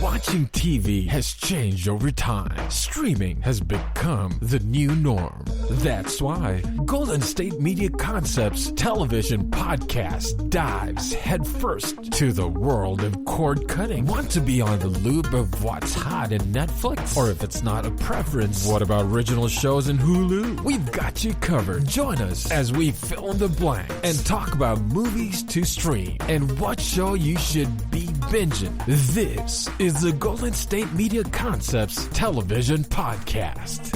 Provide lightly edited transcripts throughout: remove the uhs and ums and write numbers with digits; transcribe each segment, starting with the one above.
Watching TV has changed over time. Streaming has become the new norm. That's why Golden State Media Concepts television podcast dives headfirst to the world of cord cutting. Want to be on the loop of what's hot in Netflix? Or if it's not a preference, what about original shows in Hulu? We've got you covered. Join us as we fill in the blank and talk about movies to stream and what show you should be binging. This is the Golden State Media Concepts television podcast.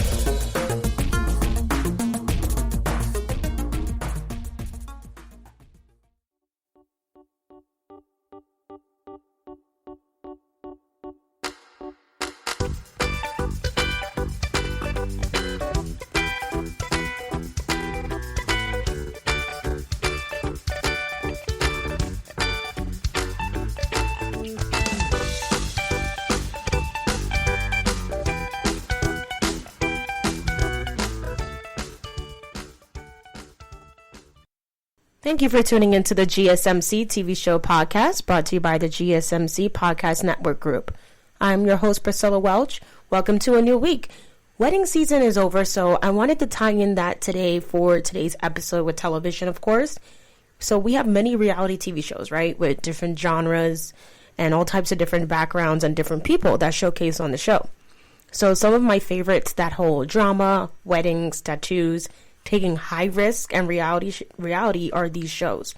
Thank you for tuning into the GSMC TV show podcast brought to you by the GSMC Podcast Network Group. I'm your host, Priscilla Welch. Welcome to a new week. Wedding season is over, so I wanted to tie in that today for today's episode with television, of course. So we have many reality TV shows, right, with different genres and all types of different backgrounds and different people that showcase on the show. So some of my favorites that hold drama, weddings, tattoos, taking high risk and reality are these shows.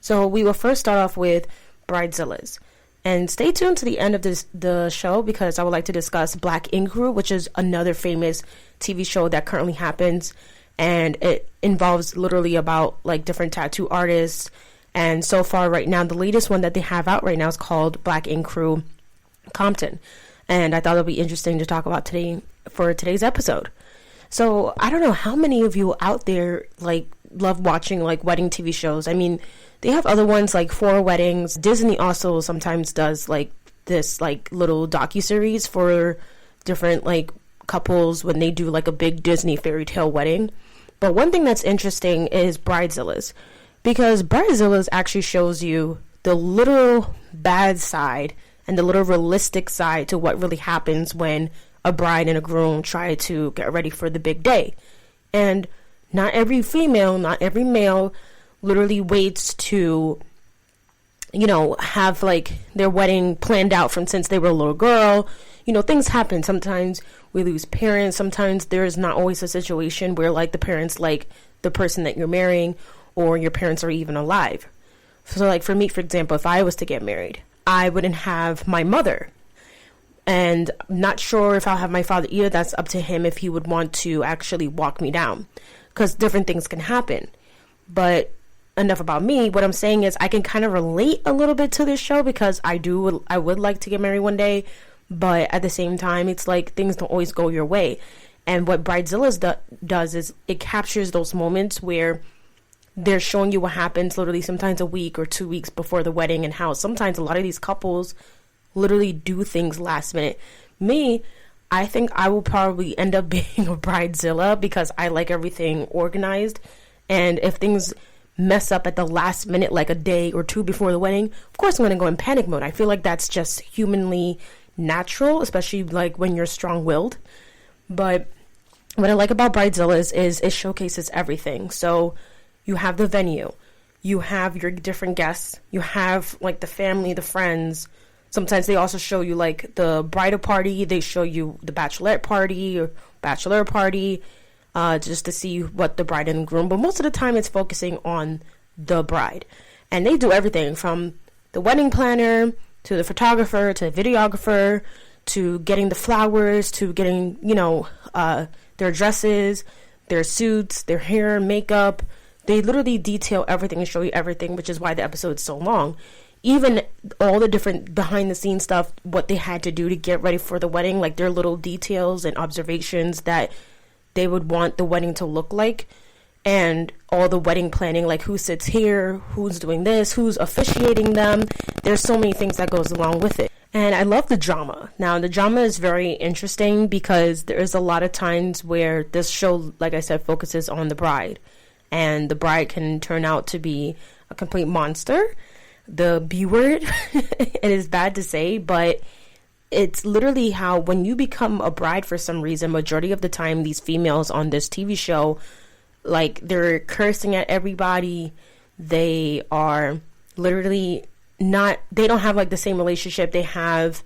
So we will first start off with Bridezillas. And stay tuned to the end of the show because I would like to discuss Black Ink Crew, which is another famous TV show that currently happens. And it involves literally about like different tattoo artists. And so far right now, the latest one that they have out right now is called Black Ink Crew Compton. And I thought it would be interesting to talk about today for today's episode. So I don't know how many of you out there like love watching like wedding TV shows. I mean, they have other ones like For Weddings. Disney also sometimes does like this like little docuseries for different like couples when they do like a big Disney fairy tale wedding. But one thing that's interesting is Bridezillas, because Bridezillas actually shows you the little bad side and the little realistic side to what really happens when a bride and a groom try to get ready for the big day. And not every female, not every male literally waits to, you know, have like their wedding planned out from since they were a little girl. You know, things happen. Sometimes we lose parents. Sometimes there is not always a situation where like the parents like the person that you're marrying or your parents are even alive. So like for me, for example, if I was to get married, I wouldn't have my mother. And I'm not sure if I'll have my father either. That's up to him if he would want to actually walk me down, because different things can happen. But enough about me. What I'm saying is I can kind of relate a little bit to this show because I would like to get married one day. But at the same time, it's like things don't always go your way. And what Bridezillas does is it captures those moments where they're showing you what happens literally sometimes a week or 2 weeks before the wedding, and how sometimes a lot of these couples literally do things last minute. Me, I think I will probably end up being a Bridezilla because I like everything organized. And if things mess up at the last minute, like a day or two before the wedding, of course I'm going to go in panic mode. I feel like that's just humanly natural, especially like when you're strong-willed. But what I like about Bridezillas is it showcases everything. So you have the venue, you have your different guests, you have like the family, the friends. Sometimes they also show you like the bridal party. They show you the bachelorette party or bachelor party, just to see what the bride and groom. But most of the time it's focusing on the bride. And they do everything from the wedding planner to the photographer to the videographer to getting the flowers to getting, you know, their dresses, their suits, their hair, makeup. They literally detail everything and show you everything, which is why the episode is so long. Even all the different behind the scenes stuff, what they had to do to get ready for the wedding, like their little details and observations that they would want the wedding to look like, and all the wedding planning, like who sits here, who's doing this, who's officiating them. There's so many things that goes along with it. And I love the drama. Now, the drama is very interesting because there is a lot of times where this show, like I said, focuses on the bride. And the bride can turn out to be a complete monster. The B word, it is bad to say, but it's literally how when you become a bride for some reason, majority of the time, these females on this TV show, like, they're cursing at everybody. They are literally they don't have like the same relationship they have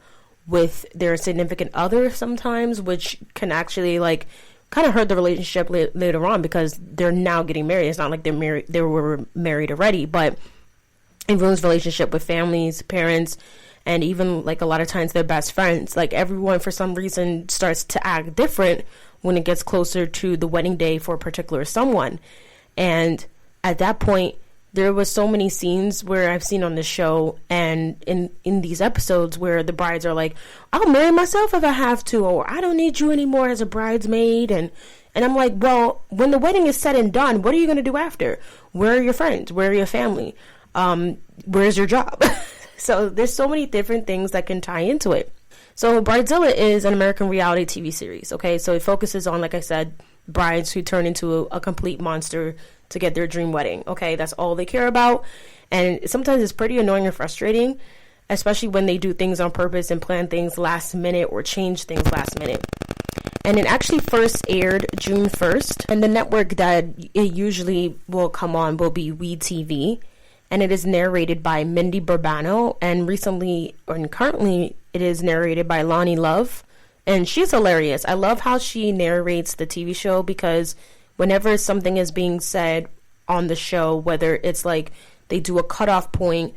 with their significant other sometimes, which can actually like kind of hurt the relationship later on, because they're now getting married. It's not like they were married already, but it ruins relationship with families, parents, and even like a lot of times their best friends. Like, everyone for some reason starts to act different when it gets closer to the wedding day for a particular someone. And at that point, there was so many scenes where I've seen on the show and in these episodes where the brides are like, I'll marry myself if I have to, or I don't need you anymore as a bridesmaid. And I'm like, well, when the wedding is said and done, what are you going to do after? Where are your friends? Where are your family? Where's your job? So there's so many different things that can tie into it. So Bridezilla is an American reality TV series. Okay, so it focuses on, like I said, brides who turn into a complete monster to get their dream wedding. Okay, that's all they care about. And sometimes it's pretty annoying and frustrating, especially when they do things on purpose and plan things last minute or change things last minute. And it actually first aired June 1st, and the network that it usually will come on will be WeTV, and it is narrated by Mindy Burbano, and currently it is narrated by Lonnie Love, and she's hilarious. I love how she narrates the TV show, because whenever something is being said on the show, whether it's like they do a cutoff point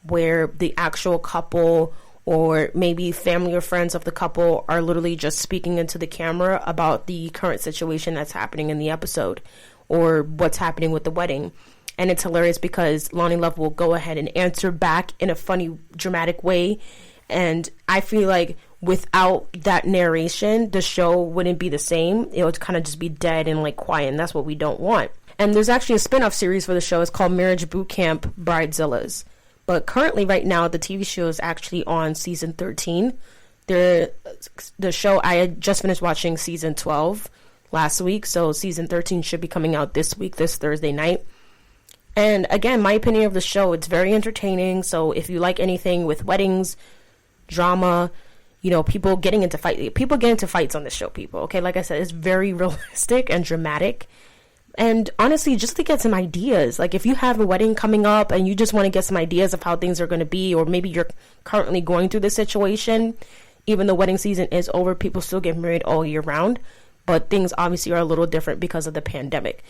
where the actual couple or maybe family or friends of the couple are literally just speaking into the camera about the current situation that's happening in the episode or what's happening with the wedding. And it's hilarious because Lonnie Love will go ahead and answer back in a funny, dramatic way. And I feel like without that narration, the show wouldn't be the same. It would kind of just be dead and like quiet, and that's what we don't want. And there's actually a spin-off series for the show. It's called Marriage Boot Camp Bridezillas. But currently, right now, the TV show is actually on season 13. The show, I had just finished watching season 12 last week, so season 13 should be coming out this week, this Thursday night. And again, my opinion of the show, it's very entertaining. So if you like anything with weddings, drama, you know, people get into fights on this show, people. Okay, like I said, it's very realistic and dramatic. And honestly, just to get some ideas, like if you have a wedding coming up and you just want to get some ideas of how things are going to be, or maybe you're currently going through this situation, even though wedding season is over, people still get married all year round, but things obviously are a little different because of the pandemic.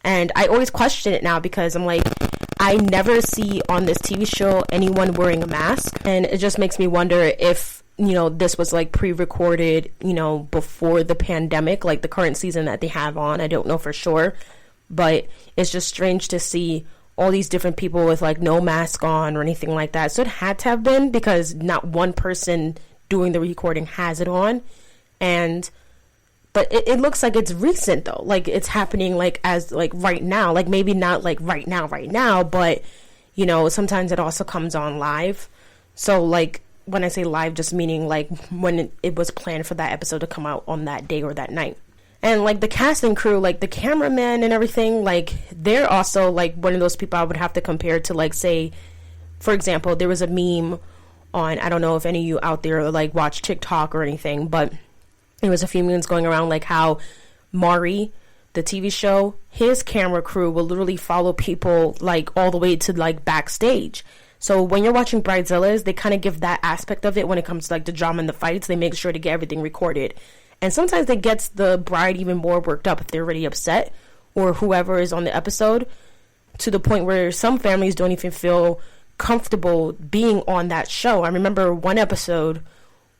And I always question it now, because I'm like, I never see on this TV show anyone wearing a mask, and it just makes me wonder if, you know, this was like pre-recorded, you know, before the pandemic, like the current season that they have on. I don't know for sure, but it's just strange to see all these different people with like no mask on or anything like that. So it had to have been, because not one person doing the recording has it on. But it looks like it's recent though, like it's happening like as like right now, like maybe not like right now, but you know, sometimes it also comes on live. So like, when I say live, just meaning like when it was planned for that episode to come out on that day or that night. And like the cast and crew, like the cameraman and everything, like they're also like one of those people I would have to compare to, like, say, for example, there was a meme on, I don't know if any of you out there like watch TikTok or anything, but there was a few memes going around like how Maury, the TV show, his camera crew will literally follow people like all the way to like backstage. So when you're watching Bridezillas, they kind of give that aspect of it when it comes to like the drama and the fights. They make sure to get everything recorded. And sometimes it gets the bride even more worked up if they're already upset, or whoever is on the episode, to the point where some families don't even feel comfortable being on that show. I remember one episode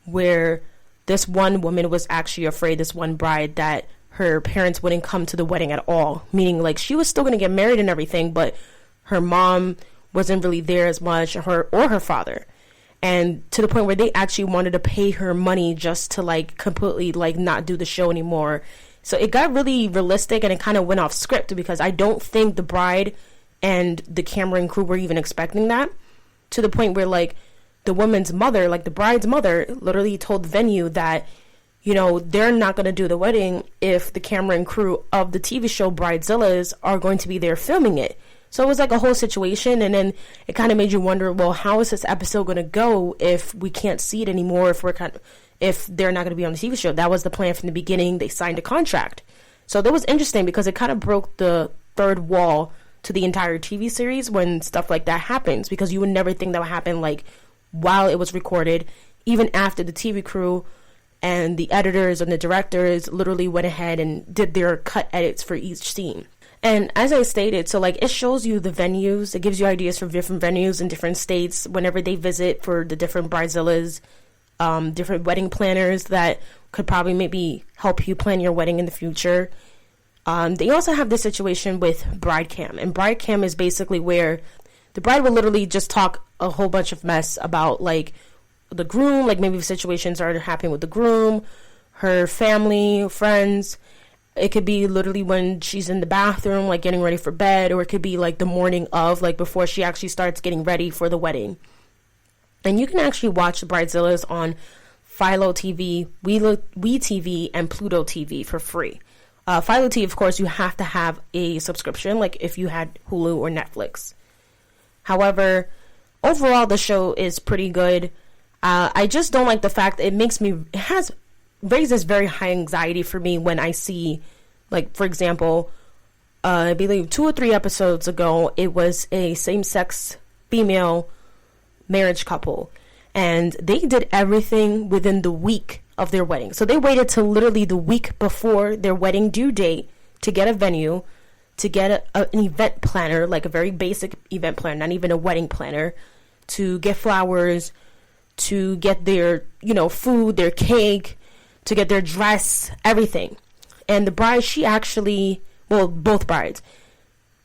where this one woman was actually afraid, this one bride, that her parents wouldn't come to the wedding at all. Meaning like she was still going to get married and everything, but her mom wasn't really there as much, or her father. And to the point where they actually wanted to pay her money just to like completely like not do the show anymore. So it got really realistic, and it kind of went off script, because I don't think the bride and the camera and crew were even expecting that, to the point where like the woman's mother, like the bride's mother, literally told the venue that, you know, they're not going to do the wedding if the camera and crew of the TV show Bridezillas are going to be there filming it. So it was like a whole situation, and then it kind of made you wonder, well, how is this episode going to go if we can't see it anymore, if they're not going to be on the TV show? That was the plan from the beginning. They signed a contract. So that was interesting because it kind of broke the third wall to the entire TV series when stuff like that happens, because you would never think that would happen like while it was recorded, even after the TV crew and the editors and the directors literally went ahead and did their cut edits for each scene. And as I stated, so like it shows you the venues, it gives you ideas for different venues in different states whenever they visit, for the different bridezillas, different wedding planners that could probably maybe help you plan your wedding in the future. They also have this situation with bride cam, and bride cam is basically where the bride will literally just talk a whole bunch of mess about like the groom, like maybe situations are happening with the groom, her family, friends. It could be literally when she's in the bathroom, like getting ready for bed, or it could be like the morning of, like before she actually starts getting ready for the wedding. And you can actually watch the Bridezillas on Philo TV, WeTV, and Pluto TV for free. Philo TV, of course, you have to have a subscription, like if you had Hulu or Netflix. However, overall, the show is pretty good. I just don't like the fact that it raises very high anxiety for me when I see, like, for example, I believe 2 or 3 episodes ago, it was a same-sex female marriage couple, and they did everything within the week of their wedding. So they waited till literally the week before their wedding due date to get a venue, to get an event planner, like a very basic event planner, not even a wedding planner, to get flowers, to get their, food, their cake, to get their dress, everything. And the bride, both brides.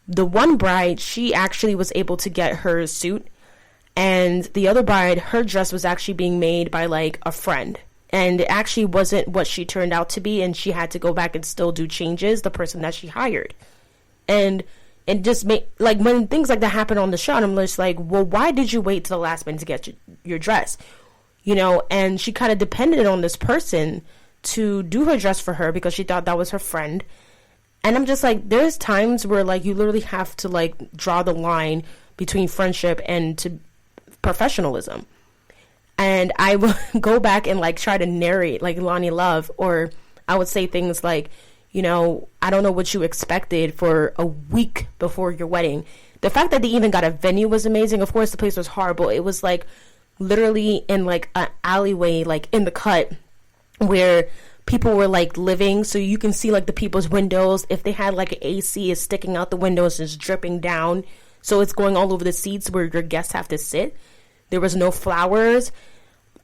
The one bride, she actually was able to get her suit. And the other bride, her dress was actually being made by like a friend. And it actually wasn't what she turned out to be. And she had to go back and still do changes, the person that she hired. And it just made, like, when things like that happen on the show, I'm just like, well, why did you wait till the last minute to get your dress? And she kind of depended on this person to do her dress for her because she thought that was her friend. And I'm just like, there's times where, like, you literally have to, like, draw the line between friendship and to professionalism. And I will go back and, like, try to narrate, like, Lonnie Love, or I would say things like, I don't know what you expected for a week before your wedding. The fact that they even got a venue was amazing. Of course, the place was horrible. It was, like, literally in like an alleyway, like in the cut, where people were like living, so you can see like the people's windows. If they had like an AC, is sticking out the windows, is dripping down, so it's going all over the seats where your guests have to sit. There was no flowers.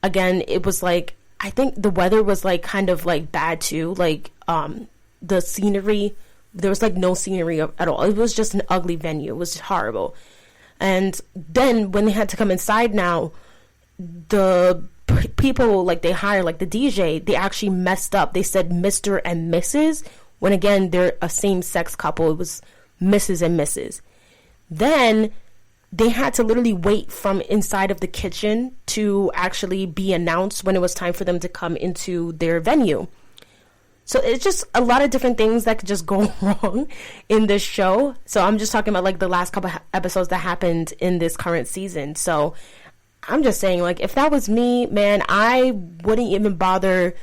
Again, it was like, I think the weather was like kind of like bad too, like the scenery, there was like no scenery at all. It was just an ugly venue. It was horrible. And then when they had to come inside now, the people like they hire, like the DJ, they actually messed up. They said Mr. and Mrs. when again they're a same-sex couple. It was Mrs. and Mrs. Then they had to literally wait from inside of the kitchen to actually be announced when it was time for them to come into their venue. So it's just a lot of different things that could just go wrong in this show. So I'm just talking about like the last couple episodes that happened in this current season. So I'm just saying, like, if that was me, man, I wouldn't even bother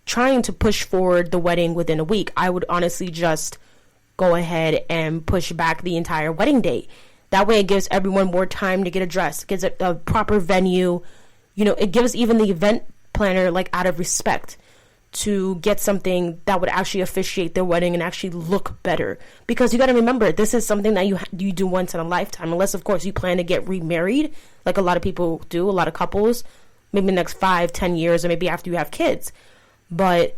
trying to push forward the wedding within a week. I would honestly just go ahead and push back the entire wedding date. That way it gives everyone more time to get a dress, gives it a proper venue. It gives even the event planner, like, out of respect, to get something that would actually officiate their wedding and actually look better. Because you got to remember, this is something that you do once in a lifetime, unless of course you plan to get remarried, like a lot of people do, a lot of couples, maybe the next 5-10 years, or maybe after you have kids. But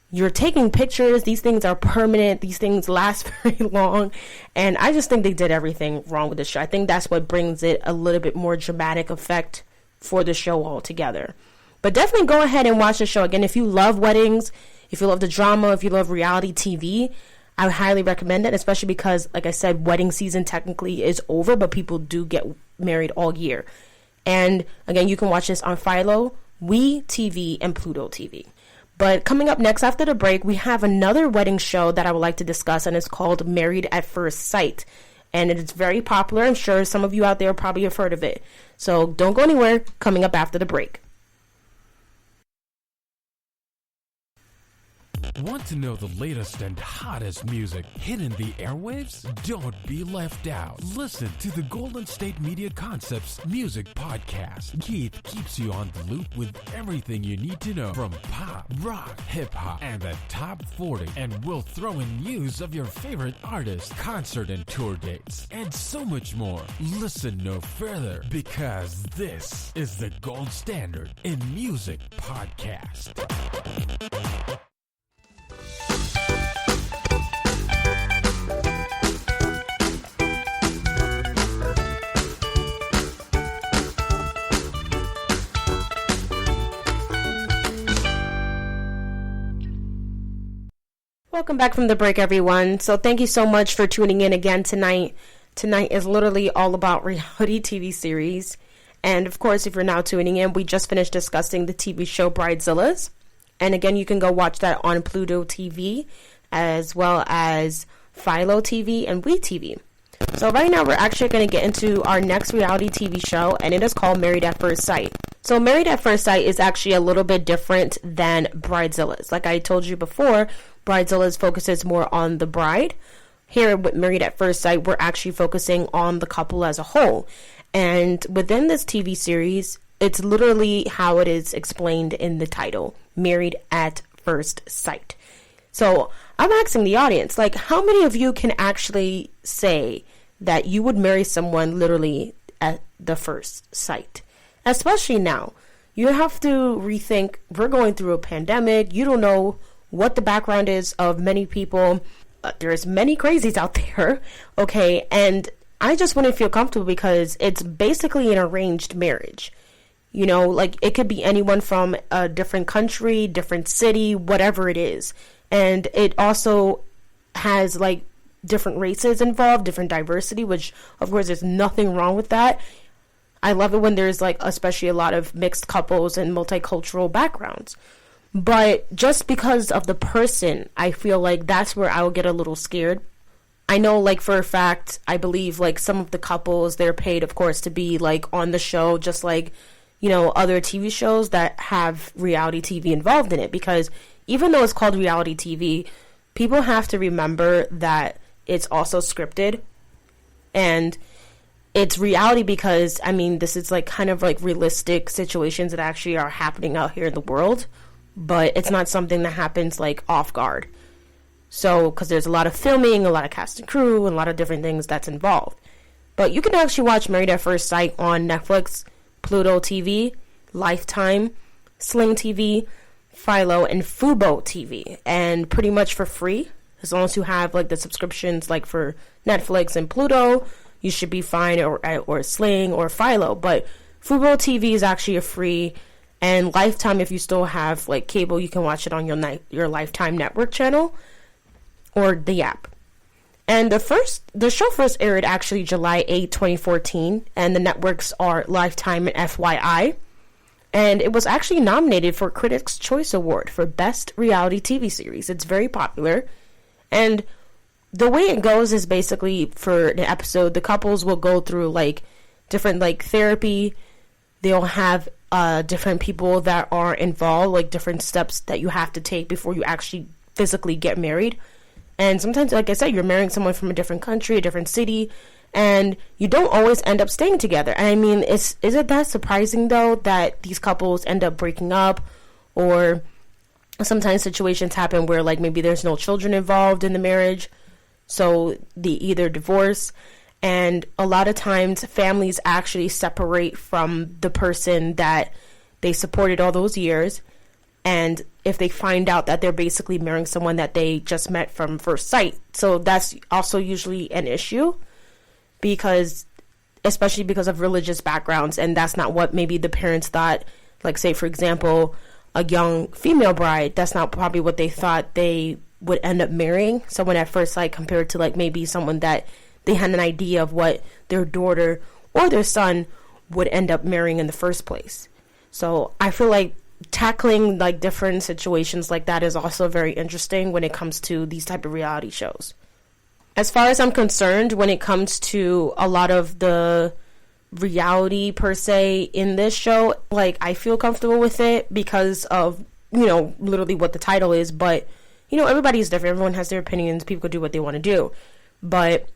you're taking pictures, these things are permanent, these things last very long, and I just think they did everything wrong with the show. I think that's what brings it a little bit more dramatic effect for the show altogether. But definitely go ahead and watch the show. Again, if you love weddings, if you love the drama, if you love reality TV, I would highly recommend it, especially because, like I said, wedding season technically is over, but people do get married all year. And again, you can watch this on Philo, WeTV, and Pluto TV. But coming up next after the break, we have another wedding show that I would like to discuss, and it's called Married at First Sight. and it is very popular. I'm sure some of you out there probably have heard of it. So don't go anywhere. Coming up after the break. Want to know the latest and hottest music hitting the airwaves? Don't be left out. Listen to the Golden State Media Concepts Music Podcast. Keith keeps you on the loop with everything you need to know from pop, rock, hip-hop, and the top 40. And we'll throw in news of your favorite artists, concert and tour dates, and so much more. Listen no further, because this is the gold standard in music podcast. Welcome back from the break, everyone. So thank you so much for tuning in again tonight. Tonight is literally all about reality TV series. And of course, if you're now tuning in, we just finished discussing the TV show Bridezillas. And again, you can go watch that on Pluto TV, as well as Philo TV and WeTV. So right now, we're actually going to get into our next reality TV show, and it is called Married at First Sight. So Married at First Sight is actually a little bit different than Bridezillas. Like I told you before, Bridezillas focuses more on the bride. Here with Married at First Sight, we're actually focusing on the couple as a whole. And within this TV series, it's literally how it is explained in the title, Married at First Sight. So I'm asking the audience, like, how many of you can actually say that you would marry someone literally at the first sight? Especially now. You have to rethink, we're going through a pandemic. You don't know what the background is of many people. There's many crazies out there, okay? And I just want to feel comfortable because it's basically an arranged marriage. You know, like it could be anyone from a different country, different city, whatever it is. And it also has like different races involved, different diversity, which of course there's nothing wrong with that. I love it when there's like especially a lot of mixed couples and multicultural backgrounds. But just because of the person, I feel like that's where I will get a little scared. I know, like, for a fact, I believe, like, some of the couples, they're paid, of course, to be, like, on the show, just like, you know, other TV shows that have reality TV involved in it. Because even though it's called reality TV, people have to remember that it's also scripted. And it's reality because, I mean, this is, like, kind of, like, realistic situations that actually are happening out here in the world. But it's not something that happens, like, off guard. So, because there's a lot of filming, a lot of cast and crew, and a lot of different things that's involved. But you can actually watch Married at First Sight on Netflix, Pluto TV, Lifetime, Sling TV, Philo, and Fubo TV. And pretty much for free. As long as you have, like, the subscriptions, like, for Netflix and Pluto, you should be fine, or Sling, or Philo. But Fubo TV is actually a free. And Lifetime, if you still have, like, cable, you can watch it on your Lifetime network channel or the app. And the show first aired actually July 8, 2014, and the networks are Lifetime and FYI. And it was actually nominated for Critics' Choice Award for Best Reality TV Series. It's very popular. And the way it goes is basically for an episode, the couples will go through, like, different, like, therapy. They'll have different people that are involved, like different steps that you have to take before you actually physically get married. And sometimes, like I said, you're marrying someone from a different country, a different city, and you don't always end up staying together. And I mean, is it that surprising, though, that these couples end up breaking up? Or sometimes situations happen where, like, maybe there's no children involved in the marriage, so they either divorce. And a lot of times families actually separate from the person that they supported all those years. And if they find out that they're basically marrying someone that they just met from first sight. So that's also usually an issue, because especially because of religious backgrounds. And that's not what maybe the parents thought. Like, say, for example, a young female bride, that's not probably what they thought they would end up marrying, someone at first sight, compared to, like, maybe someone that they had an idea of what their daughter or their son would end up marrying in the first place. So I feel like tackling, like, different situations like that is also very interesting when it comes to these type of reality shows. As far as I'm concerned, when it comes to a lot of the reality per se in this show, like, I feel comfortable with it because of, you know, literally what the title is. But, you know, everybody's different. Everyone has their opinions. People could do what they want to do. But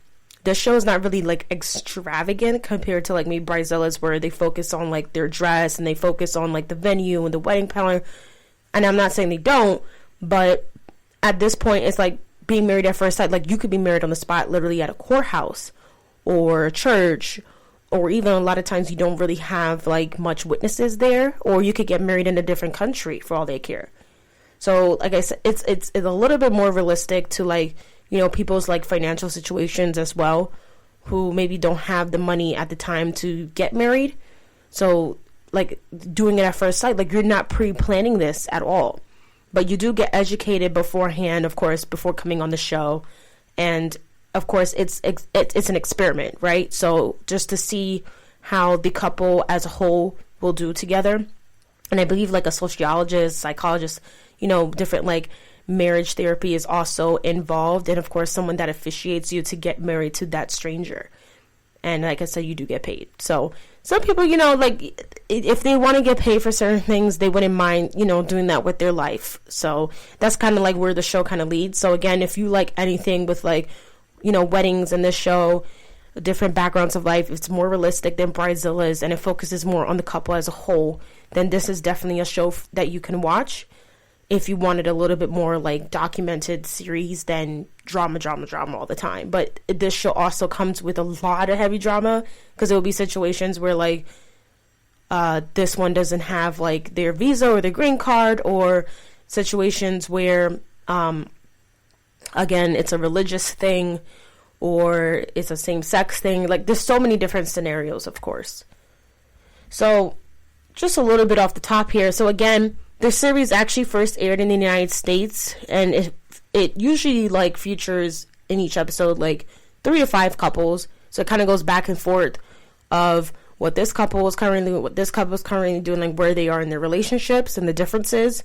the show is not really, like, extravagant compared to, like, maybe Brizilla's, where they focus on, like, their dress and they focus on, like, the venue and the wedding planner. And I'm not saying they don't, but at this point, it's like being married at first sight. Like, you could be married on the spot, literally at a courthouse or a church, or even a lot of times you don't really have, like, much witnesses there, or you could get married in a different country for all they care. So, like I said, it's a little bit more realistic to, like, you know, people's, like, financial situations as well, who maybe don't have the money at the time to get married. So, like, doing it at first sight, like, you're not pre-planning this at all. But you do get educated beforehand, of course, before coming on the show. And, of course, it's an experiment, right? So, just to see how the couple as a whole will do together. And I believe, like, a sociologist, psychologist, you know, different, like, marriage therapy is also involved, and of course someone that officiates you to get married to that stranger. And like I said, you do get paid. So some people, you know, like, if they want to get paid for certain things, they wouldn't mind, you know, doing that with their life. So that's kind of like where the show kind of leads. So again, if you like anything with, like, you know, weddings in this show, different backgrounds of life, it's more realistic than Brizilla's, and it focuses more on the couple as a whole, then this is definitely a show that you can watch. If you wanted a little bit more, like, documented series than drama all the time. But this show also comes with a lot of heavy drama, because there will be situations where, like, this one doesn't have, like, their visa or their green card, or situations where, again, it's a religious thing, or it's a same-sex thing. Like, there's so many different scenarios, of course. So, just a little bit off the top here. So, again, the series actually first aired in the United States, and it usually, like, features in each episode, like, 3 to 5 couples. So it kind of goes back and forth of what this couple is currently doing, like, where they are in their relationships and the differences.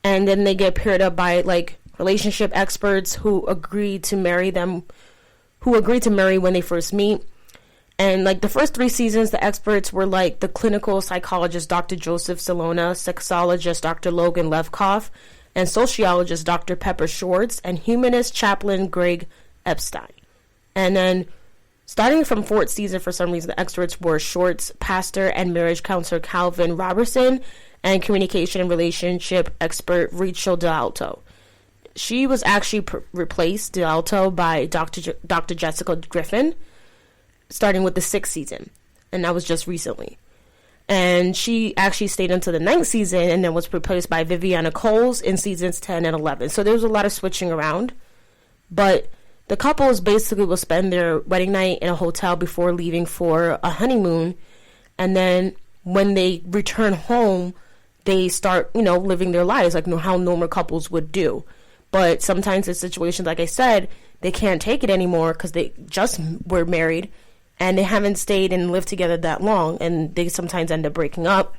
And then they get paired up by, like, relationship experts who agree to marry when they first meet. And, like, the first 3 seasons, the experts were, like, the clinical psychologist, Dr. Joseph Salona, sexologist, Dr. Logan Levkoff, and sociologist, Dr. Pepper Schwartz, and humanist chaplain, Greg Epstein. And then, starting from 4th season, for some reason, the experts were Schwartz, pastor and marriage counselor Calvin Robertson, and communication and relationship expert Rachel D'Alto. She was actually replaced, D'Alto, by Dr. Jessica Griffin, starting with the 6th season, and that was just recently. And she actually stayed until the 9th season, and then was replaced by Viviana Coles in seasons 10 and 11. So there was a lot of switching around, but the couples basically will spend their wedding night in a hotel before leaving for a honeymoon, and then when they return home, they start, you know, living their lives like how normal couples would do. But sometimes in situations, like I said, they can't take it anymore because they just were married, and they haven't stayed and lived together that long, and they sometimes end up breaking up,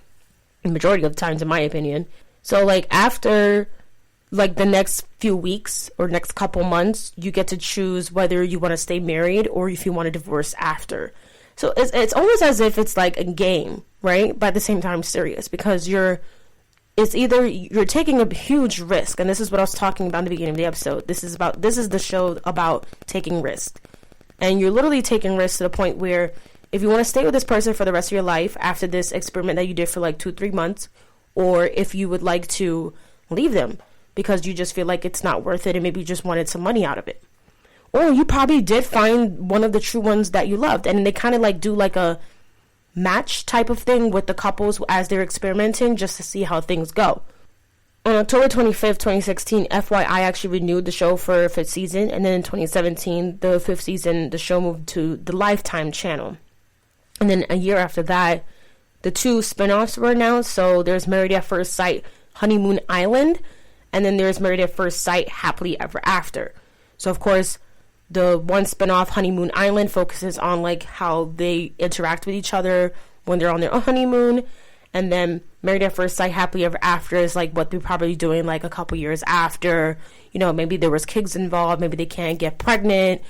the majority of the times, in my opinion. So, like, after, like, the next few weeks or next couple months, you get to choose whether you want to stay married or if you want to divorce after. So it's almost as if it's like a game, right? But at the same time, serious, because it's either you're taking a huge risk, and this is what I was talking about in the beginning of the episode. This is the show about taking risks. And you're literally taking risks to the point where if you want to stay with this person for the rest of your life after this experiment that you did for like 2-3 months, or if you would like to leave them because you just feel like it's not worth it and maybe you just wanted some money out of it. Or you probably did find one of the true ones that you loved, and they kind of like do like a match type of thing with the couples as they're experimenting just to see how things go. On October 25th, 2016, FYI actually renewed the show for a 5th season, and then in 2017, the 5th season, the show moved to the Lifetime channel. And then a year after that, the 2 spin-offs were announced. So there's Married at First Sight, Honeymoon Island, and then there's Married at First Sight, Happily Ever After. So of course, the one spin-off, Honeymoon Island, focuses on like how they interact with each other when they're on their honeymoon. And then Married at First Sight, Happily Ever After is like what they're probably doing like a couple years after. You know, maybe there was kids involved, maybe they can't get pregnant.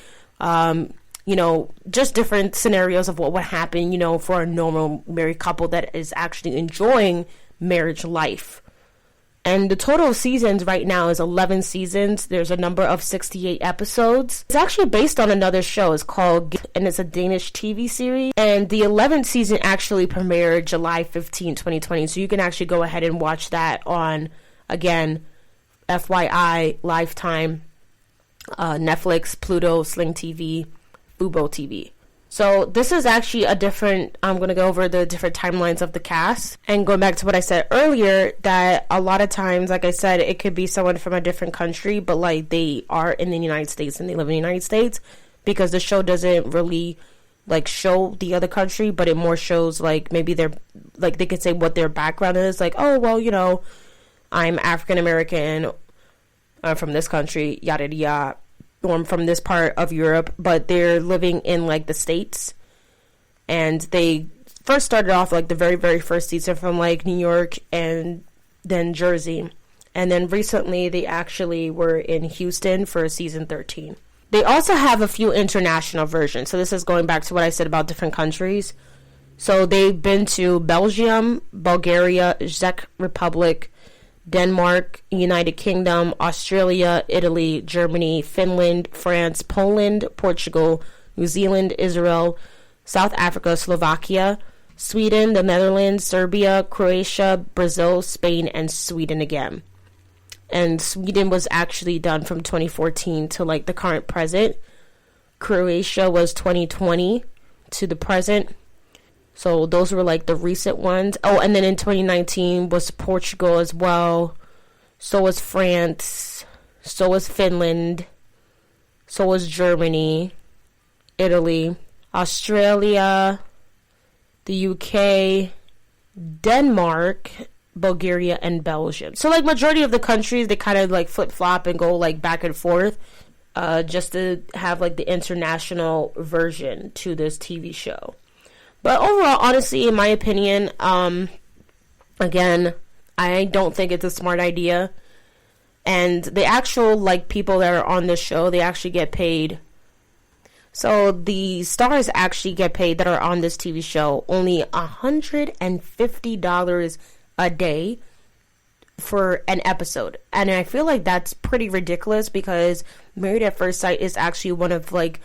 You know, just different scenarios of what would happen, you know, for a normal married couple that is actually enjoying marriage life. And the total of seasons right now is 11 seasons. There's a number of 68 episodes. It's actually based on another show. It's called, and it's a Danish TV series. And the 11th season actually premiered July 15, 2020. So you can actually go ahead and watch that on, again, FYI, Lifetime, Netflix, Pluto, Sling TV, Fubo TV. So this is actually a different, I'm going to go over the different timelines of the cast. And going back to what I said earlier, that a lot of times, like I said, it could be someone from a different country, but like they are in the United States and they live in the United States, because the show doesn't really like show the other country, but it more shows like maybe they're like, they could say what their background is, like, oh, well, you know, I'm African American, I'm from this country, yada yada yada, or I'm from this part of Europe, but they're living in like the States. And they first started off like the very, very first season from like New York and then Jersey. And then recently they actually were in Houston for season 13. They also have a few international versions. So this is going back to what I said about different countries. So they've been to Belgium, Bulgaria, Czech Republic, Denmark, United Kingdom, Australia, Italy, Germany, Finland, France, Poland, Portugal, New Zealand, Israel, South Africa, Slovakia, Sweden, the Netherlands, Serbia, Croatia, Brazil, Spain, and Sweden again. And Sweden was actually done from 2014 to like the current present. Croatia was 2020 to the present. So those were like the recent ones. Oh, and then in 2019 was Portugal as well. So was France. So was Finland. So was Germany, Italy, Australia, the UK, Denmark, Bulgaria, and Belgium. So like majority of the countries, they kind of like flip-flop and go like back and forth, just to have like the international version to this TV show. But overall, honestly, in my opinion, again, I don't think it's a smart idea. And the actual, like, people that are on this show, they actually get paid. So the stars actually get paid that are on this TV show only $150 a day for an episode. And I feel like that's pretty ridiculous, because Married at First Sight is actually one of, like,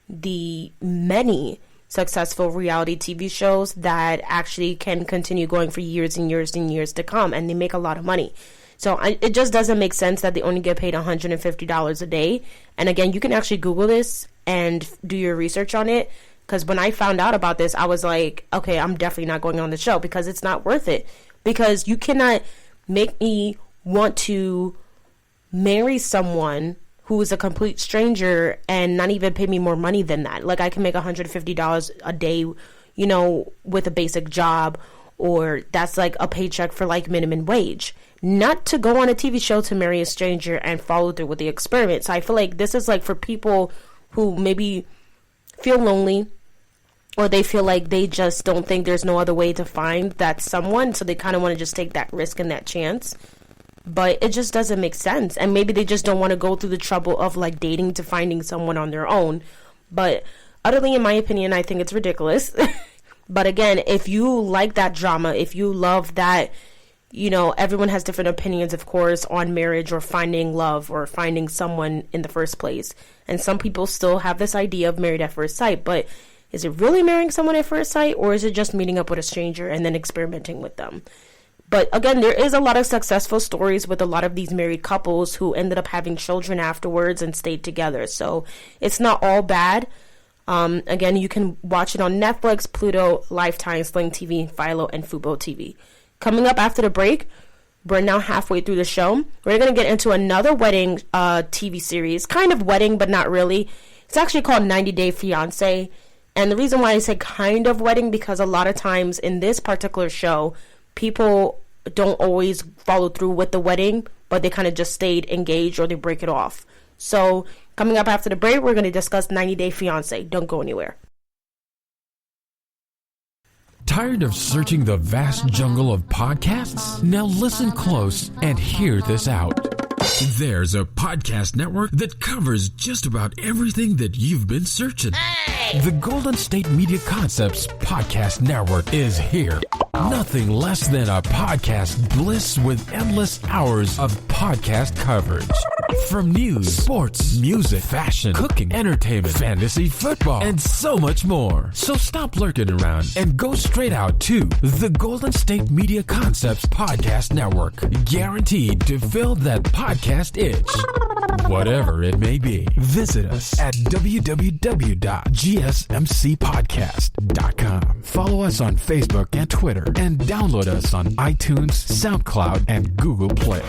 the many successful reality TV shows that actually can continue going for years and years and years to come, and they make a lot of money. So it just doesn't make sense that they only get paid $150 a day. And again, you can actually Google this and do your research on it, because when I found out about this, I was like, okay, I'm definitely not going on the show, because it's not worth it. Because you cannot make me want to marry someone who is a complete stranger and not even pay me more money than that. Like, I can make $150 a day, you know, with a basic job, or that's like a paycheck for like minimum wage. Not to go on a TV show to marry a stranger and follow through with the experiment. So I feel like this is like for people who maybe feel lonely, or they feel like they just don't think there's no other way to find that someone, so they kind of want to just take that risk and that chance. But it just doesn't make sense. And maybe they just don't want to go through the trouble of like dating to finding someone on their own. But utterly, in my opinion, I think it's ridiculous. But again, if you like that drama, if you love that, you know, everyone has different opinions, of course, on marriage or finding love or finding someone in the first place. And some people still have this idea of Married at First Sight. But is it really marrying someone at first sight, or is it just meeting up with a stranger and then experimenting with them? But again, there is a lot of successful stories with a lot of these married couples who ended up having children afterwards and stayed together. So it's not all bad. Again, you can watch it on Netflix, Pluto, Lifetime, Sling TV, Philo, and Fubo TV. Coming up after the break, we're now halfway through the show. We're going to get into another wedding TV series. Kind of wedding, but not really. It's actually called 90 Day Fiancé. And the reason why I say kind of wedding, because a lot of times in this particular show, people don't always follow through with the wedding, but they kind of just stayed engaged or they break it off. So coming up after the break, we're going to discuss 90 Day Fiancé. Don't go anywhere. Tired of searching the vast jungle of podcasts? Now listen close and hear this out. There's a podcast network that covers just about everything that you've been searching. Hey! The Golden State Media Concepts Podcast Network is here. Nothing less than a podcast bliss with endless hours of podcast coverage. From news, sports, music, fashion, cooking, entertainment, fantasy, football, and so much more. So stop lurking around and go straight out to the Golden State Media Concepts Podcast Network. Guaranteed to fill that podcast itch. Whatever it may be. Visit us at www.gsmcpodcast.com. Follow us on Facebook and Twitter, and download us on iTunes, SoundCloud, and Google Play.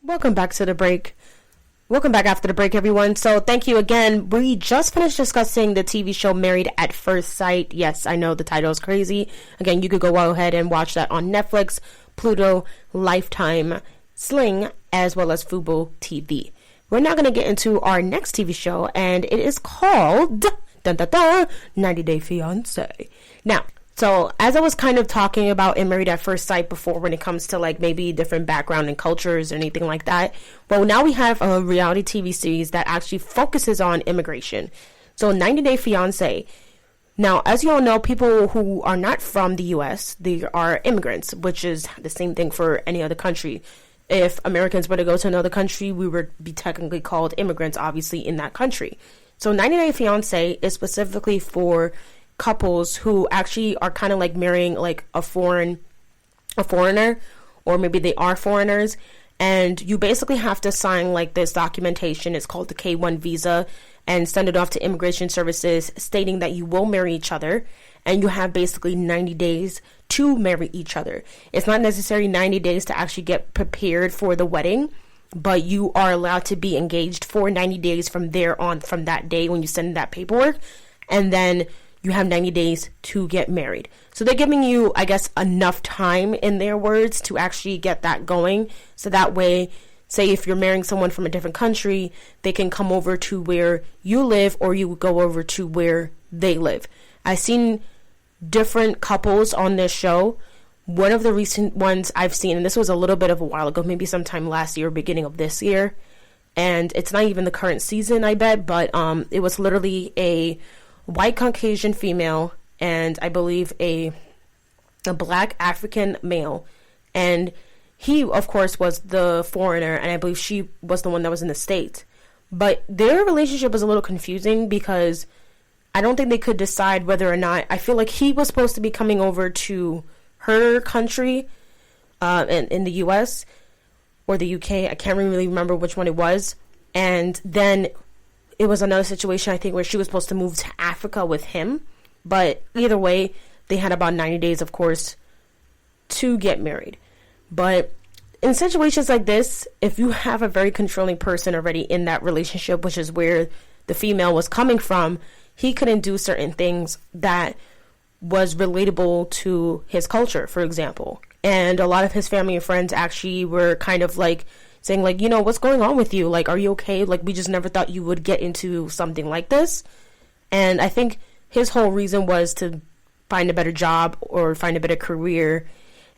Welcome back to the break. Welcome back after the break, everyone. So thank you again. We just finished discussing the TV show Married at First Sight. Yes, I know the title is crazy. Again, you could go ahead and watch that on Netflix, Pluto, Lifetime, Sling, as well as Fubo TV. We're now going to get into our next TV show, and it is called 90 Day Fiancé. Now, so as I was kind of talking about in Married at First Sight before, when it comes to like maybe different background and cultures or anything like that, well, now we have a reality TV series that actually focuses on immigration. So 90 Day Fiancé. Now, as you all know, people who are not from the U.S., they are immigrants, which is the same thing for any other country. If Americans were to go to another country, we would be technically called immigrants, obviously, in that country. So 90 Day Fiancé is specifically for couples who actually are kind of like marrying like a foreigner, or maybe they are foreigners, and you basically have to sign like this documentation. It's called the K-1 visa, and send it off to immigration services stating that you will marry each other, and you have basically 90 days to marry each other. It's not necessarily 90 days to actually get prepared for the wedding, but you are allowed to be engaged for 90 days from there on, from that day when you send that paperwork, and then you have 90 days to get married. So they're giving you, I guess, enough time, in their words, to actually get that going. So that way, say if you're marrying someone from a different country, they can come over to where you live, or you go over to where they live. I've seen different couples on this show. One of the recent ones I've seen, and this was a little bit of a while ago, maybe sometime last year, beginning of this year, and it's not even the current season, I bet, but it was literally a white Caucasian female, and I believe a black African male, and he of course was the foreigner, and I believe she was the one that was in the States. But their relationship was a little confusing because I don't think they could decide whether or not, I feel like he was supposed to be coming over to her country in the US or the UK. I can't really remember which one it was. And then it was another situation, I think, where she was supposed to move to Africa with him. But either way, they had about 90 days, of course, to get married. But in situations like this, if you have a very controlling person already in that relationship, which is where the female was coming from, he couldn't do certain things that was relatable to his culture, for example. And a lot of his family and friends actually were kind of like saying, like, you know, what's going on with you? Like, are you okay? Like, we just never thought you would get into something like this. And I think his whole reason was to find a better job or find a better career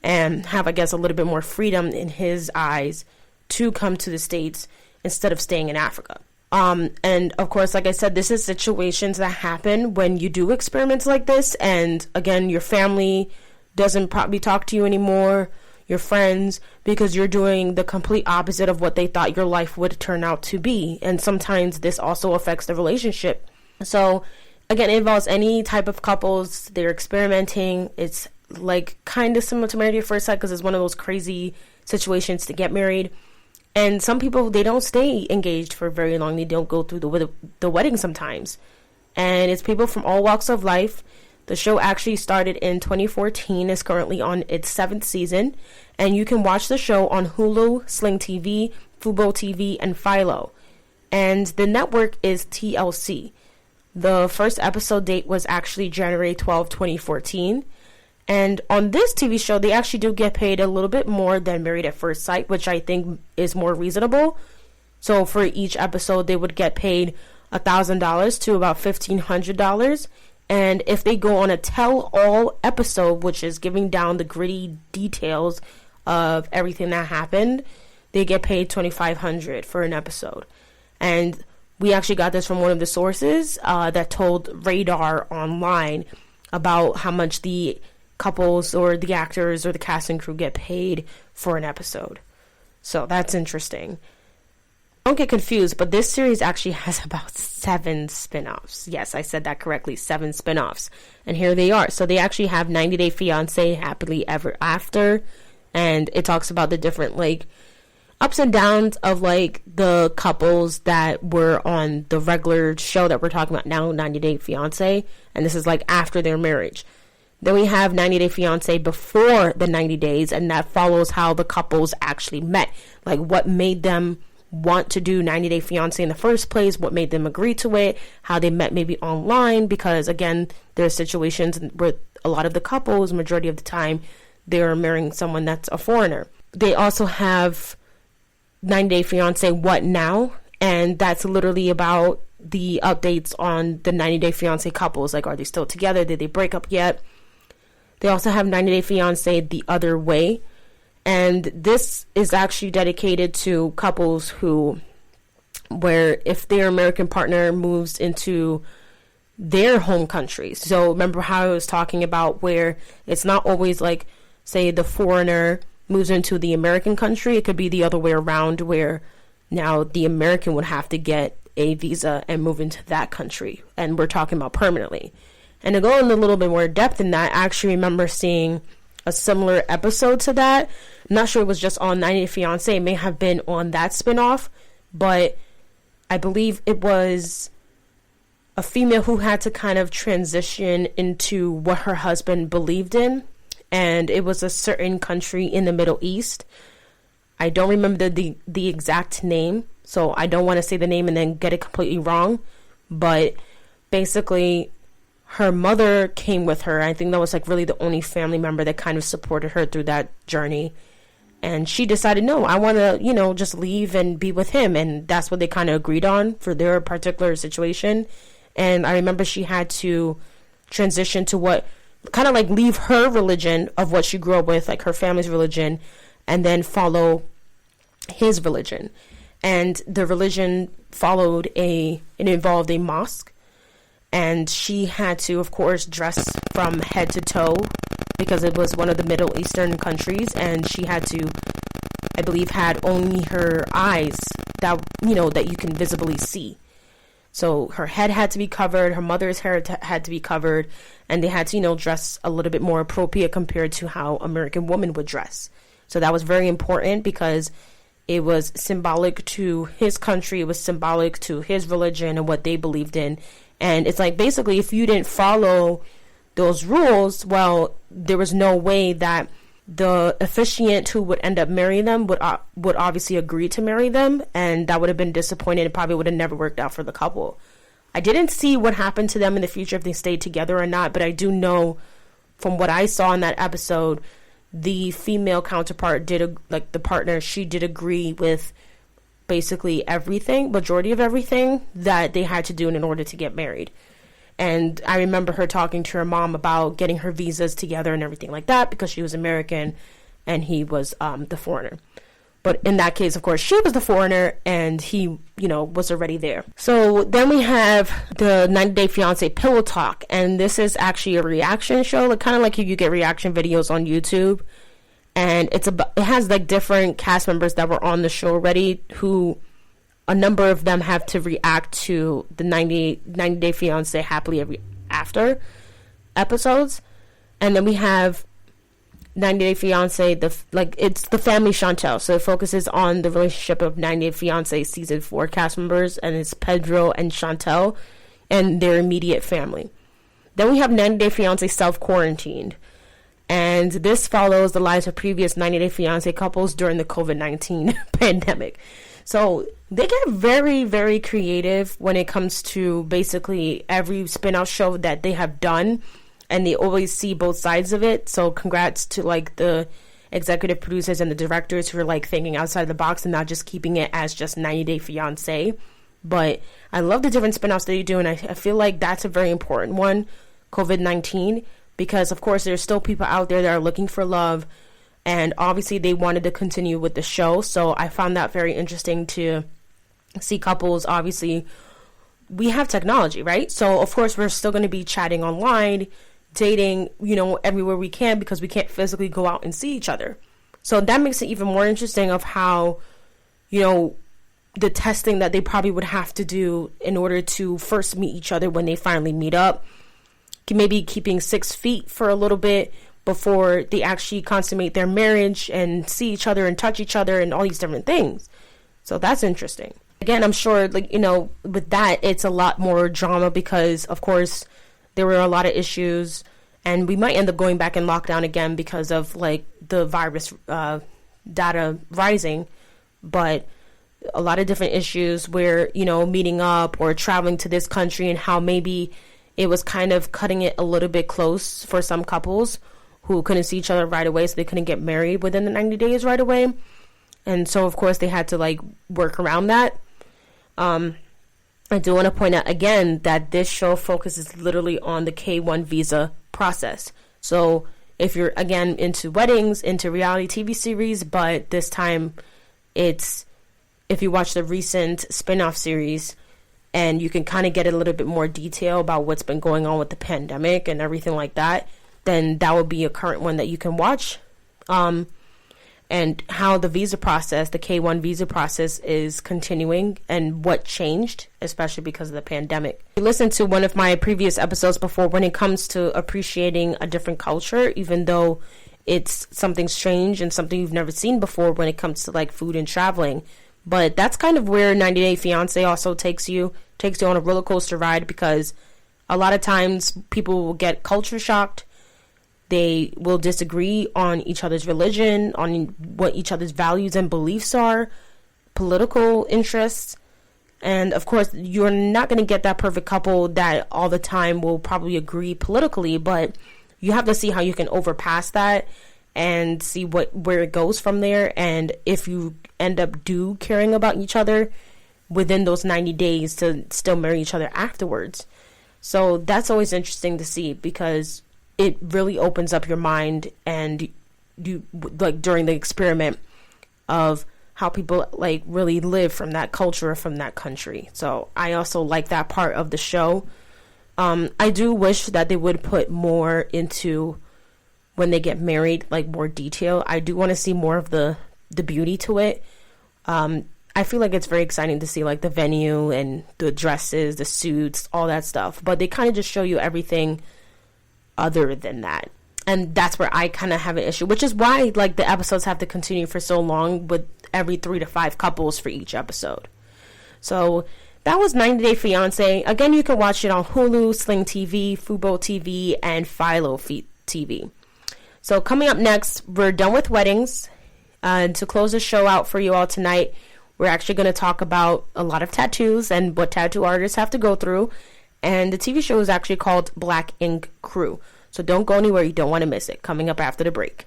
and have, I guess, a little bit more freedom in his eyes to come to the States instead of staying in Africa. And of course, like I said, this is situations that happen when you do experiments like this. And again, your family doesn't probably talk to you anymore, your friends, because you're doing the complete opposite of what they thought your life would turn out to be. And sometimes this also affects the relationship. So again, it involves any type of couples. They're experimenting. It's like kind of similar to Married at First Sight because it's one of those crazy situations to get married. And some people, they don't stay engaged for very long. They don't go through the wedding sometimes. And it's people from all walks of life. The show actually started in 2014. It's currently on its 7th season. And you can watch the show on Hulu, Sling TV, Fubo TV, and Philo. And the network is TLC. The first episode date was actually January 12, 2014. And on this TV show, they actually do get paid a little bit more than Married at First Sight, which I think is more reasonable. So for each episode, they would get paid $1,000 to about $1,500. And if they go on a tell-all episode, which is giving down the gritty details of everything that happened, they get paid $2,500 for an episode. And we actually got this from one of the sources that told Radar Online about how much the couples or the actors or the cast and crew get paid for an episode. So that's interesting. Don't get confused, but this series actually has about 7 spin-offs. Yes, I said that correctly, 7 spin-offs. And here they are. So they actually have 90 Day Fiancé, Happily Ever After, and it talks about the different, like, ups and downs of, like, the couples that were on the regular show that we're talking about now, 90 Day Fiancé, and this is, like, after their marriage. Then we have 90 Day Fiancé before the 90 days, and that follows how the couples actually met. Like, what made them want to do 90 Day Fiancé in the first place, what made them agree to it, how they met maybe online, because, again, there's situations where a lot of the couples, majority of the time, they're marrying someone that's a foreigner. They also have 90 Day Fiancé What Now? And that's literally about the updates on the 90 Day Fiancé couples. Like, are they still together? Did they break up yet? They also have 90 Day Fiancé The Other Way. And this is actually dedicated to couples where if their American partner moves into their home country. So remember how I was talking about where it's not always like, say, the foreigner moves into the American country. It could be the other way around, where now the American would have to get a visa and move into that country. And we're talking about permanently. And to go in a little bit more depth in that, I actually remember seeing a similar episode to that. I'm not sure it was just on 90 Day Fiancé. It may have been on that spinoff, but I believe it was a female who had to kind of transition into what her husband believed in, and it was a certain country in the Middle East. I don't remember the exact name, so I don't want to say the name and then get it completely wrong, but basically her mother came with her. I think that was like really the only family member that kind of supported her through that journey. And she decided, no, I want to, just leave and be with him. And that's what they kind of agreed on for their particular situation. And I remember she had to transition to what kind of like leave her religion of what she grew up with, like her family's religion, and then follow his religion. And the religion it involved a mosque. And she had to, of course, dress from head to toe because it was one of the Middle Eastern countries. And she had to, I believe, had only her eyes that you can visibly see. So her head had to be covered. Her mother's hair had to be covered. And they had to, dress a little bit more appropriate compared to how American women would dress. So that was very important because it was symbolic to his country. It was symbolic to his religion and what they believed in. And it's like, basically, if you didn't follow those rules, well, there was no way that the officiant who would end up marrying them would obviously agree to marry them. And that would have been disappointing. It probably would have never worked out for the couple. I didn't see what happened to them in the future, if they stayed together or not. But I do know from what I saw in that episode, the female counterpart the partner, she did agree with basically majority of everything that they had to do in order to get married. And I remember her talking to her mom about getting her visas together and everything like that because she was American and he was the foreigner. But in that case, of course, she was the foreigner and he, was already there. So then we have the 90 Day Fiancé Pillow Talk. And this is actually a reaction show, like kind of like you get reaction videos on YouTube. And it has like different cast members that were on the show already, who a number of them have to react to the 90 Day Fiancé Happily Ever After episodes. And then we have 90 Day Fiancé, it's the family Chantel. So it focuses on the relationship of 90 Day Fiancé season 4 cast members, and it's Pedro and Chantel and their immediate family. Then we have 90 Day Fiancé Self-Quarantined. And this follows the lives of previous 90 Day Fiancé couples during the COVID-19 pandemic. So they get very, very creative when it comes to basically every spin-off show that they have done, and they always see both sides of it. So congrats to like the executive producers and the directors who are like thinking outside the box and not just keeping it as just 90 Day Fiancé. But I love the different spin-offs that you do, and I feel like that's a very important one, COVID-19, because of course there's still people out there that are looking for love, and obviously they wanted to continue with the show. So I found that very interesting to see couples. Obviously we have technology, right? So of course we're still going to be chatting online, dating, everywhere we can, because we can't physically go out and see each other. So that makes it even more interesting of how, the testing that they probably would have to do in order to first meet each other when they finally meet up. Maybe keeping 6 feet for a little bit before they actually consummate their marriage and see each other and touch each other and all these different things. So that's interesting. Again, I'm sure, with that, it's a lot more drama because, of course, there were a lot of issues, and we might end up going back in lockdown again because of, the virus data rising. But a lot of different issues where, meeting up or traveling to this country, and how maybe it was kind of cutting it a little bit close for some couples who couldn't see each other right away, so they couldn't get married within the 90 days right away. And so, of course, they had to, work around that. I do want to point out again that this show focuses literally on the K1 visa process. So if you're, again, into weddings, into reality TV series, but this time it's, if you watch the recent spin-off series, and you can kind of get a little bit more detail about what's been going on with the pandemic and everything like that, then that would be a current one that you can watch. And how the visa process, the K1 visa process, is continuing and what changed, especially because of the pandemic. You listened to one of my previous episodes before when it comes to appreciating a different culture, even though it's something strange and something you've never seen before when it comes to food and traveling. But that's kind of where 90 Day Fiancé also takes you on a roller coaster ride, because a lot of times people will get culture shocked. They will disagree on each other's religion, on what each other's values and beliefs are, political interests. And of course, you're not going to get that perfect couple that all the time will probably agree politically, but you have to see how you can overpass that and see where it goes from there. And if you end up caring about each other within those 90 days to still marry each other afterwards. So that's always interesting to see, because it really opens up your mind, and you during the experiment of how people really live from that culture or from that country. So I also like that part of the show. I do wish that they would put more into when they get married, more detail. I do want to see more of the beauty to it. I feel like it's very exciting to see the venue and the dresses, the suits, all that stuff. But they kind of just show you everything other than that. And that's where I kind of have an issue, which is why the episodes have to continue for so long, with every 3 to 5 couples for each episode. So that was 90 Day Fiancé. Again, you can watch it on Hulu, Sling TV, Fubo TV, and Philo TV. So coming up next, we're done with weddings. To close the show out for you all tonight, we're actually going to talk about a lot of tattoos and what tattoo artists have to go through. And the TV show is actually called Black Ink Crew. So don't go anywhere. You don't want to miss it. Coming up after the break.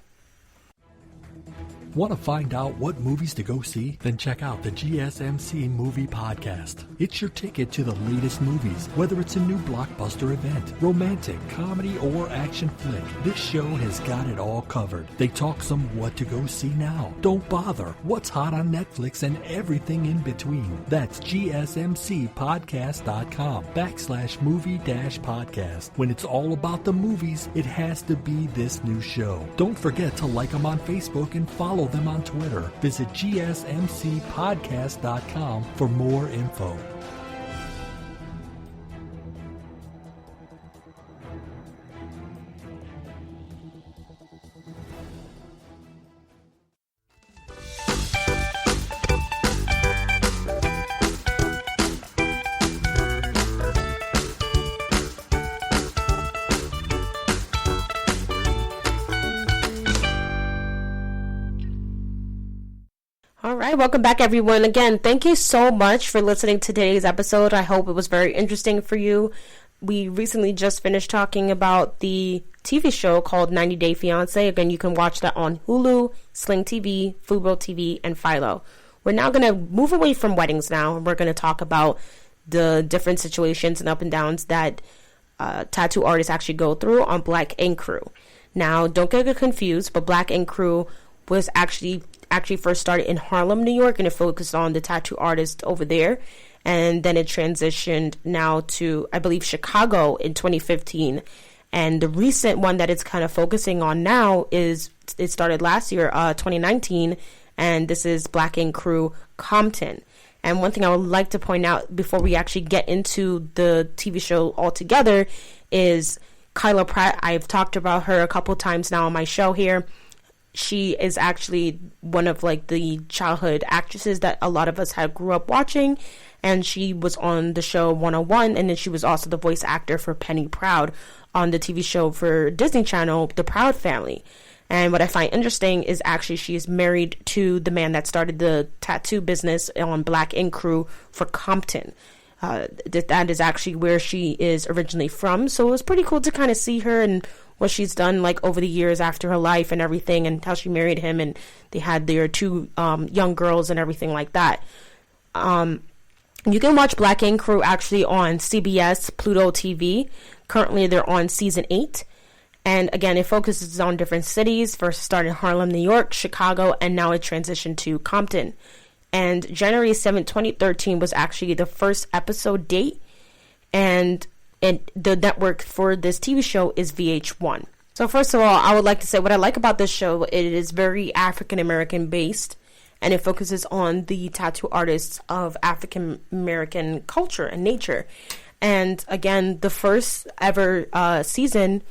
Want to find out what movies to go see? Then check out the GSMC Movie Podcast. It's your ticket to the latest movies, whether it's a new blockbuster event, romantic, comedy, or action flick. This show has got it all covered. They talk some what to go see now. Don't bother. What's hot on Netflix and everything in between. That's GSMCpodcast.com/movie-podcast. When it's all about the movies, it has to be this new show. Don't forget to like them on Facebook and follow them on Twitter. Visit GSMCpodcast.com for more info. All right, welcome back, everyone. Again, thank you so much for listening to today's episode. I hope it was very interesting for you. We recently just finished talking about the TV show called 90 Day Fiancé. Again, you can watch that on Hulu, Sling TV, Fubo TV, and Philo. We're now going to move away from weddings now, and we're going to talk about the different situations and up and downs that tattoo artists actually go through on Black Ink Crew. Now, don't get confused, but Black Ink Crew was actually first started in Harlem, New York, and it focused on the tattoo artists over there. And then it transitioned now to, I believe, Chicago in 2015. And the recent one that it's kind of focusing on now is, it started last year, 2019, and this is Black Ink Crew Compton. And one thing I would like to point out before we actually get into the TV show altogether is Kyla Pratt. I've talked about her a couple times now on my show here. She is actually one of like the childhood actresses that a lot of us had grew up watching, and she was on the show 101, and then she was also the voice actor for Penny Proud on the TV show for Disney Channel, The Proud Family. And what I find interesting is actually she is married to the man that started the tattoo business on Black Ink Crew for Compton. That is actually where she is originally from. So it was pretty cool to kind of see her and what she's done like over the years after her life and everything, and how she married him, and they had their two young girls and everything like that. You can watch Black Ink Crew actually on CBS Pluto TV. Currently they're on season 8. And again, it focuses on different cities. First started in Harlem, New York, Chicago, and now it transitioned to Compton. And January 7th, 2013 was actually the first episode date. And the network for this TV show is VH1. So first of all, I would like to say what I like about this show, it is very African American based. And it focuses on the tattoo artists of African American culture and nature. And again, the first ever season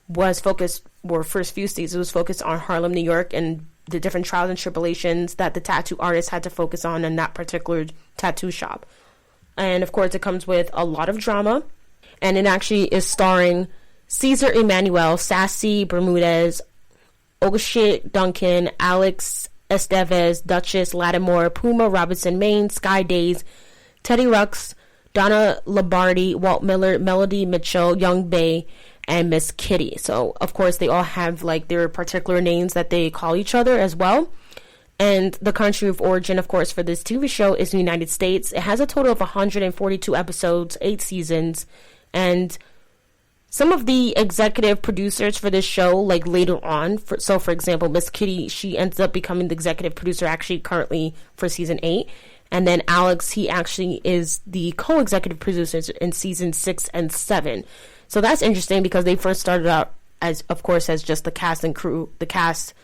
was focused, or first few seasons was focused on Harlem, New York, and the different trials and tribulations that the tattoo artists had to focus on in that particular tattoo shop. And of course, it comes with a lot of drama, and it actually is starring Cesar Emmanuel, Sassy Bermudez, Oshit Duncan, Alex Estevez, Duchess Lattimore, Puma Robinson Maine, Sky Days, Teddy Rux, Donna Lombardi, Walt Miller, Melody Mitchell, Young Bay, and Miss Kitty. So of course they all have like their particular names that they call each other as well. And the country of origin, of course, for this TV show is the United States. It has a total of 142 episodes, 8 seasons, and some of the executive producers for this show, like later on, for example, Miss Kitty, she ends up becoming the executive producer actually currently for season 8. And then Alex, he actually is the co-executive producers in season 6 and 7. So that's interesting because they first started out as, of course, as just the cast and crew, the cast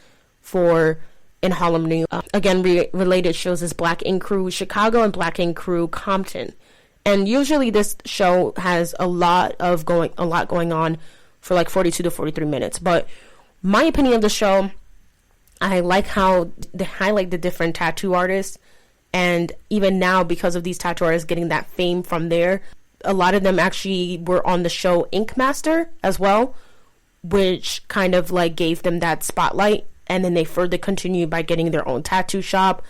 for in Harlem, New York. Again, related shows is Black Ink Crew Chicago and Black Ink Crew Compton. And usually this show has a lot going on for like 42 to 43 minutes. But my opinion of the show, I like how they highlight the different tattoo artists. And even now, because of these tattoo artists getting that fame from there, a lot of them actually were on the show Ink Master as well, which kind of like gave them that spotlight. And then they further continued by getting their own tattoo shop.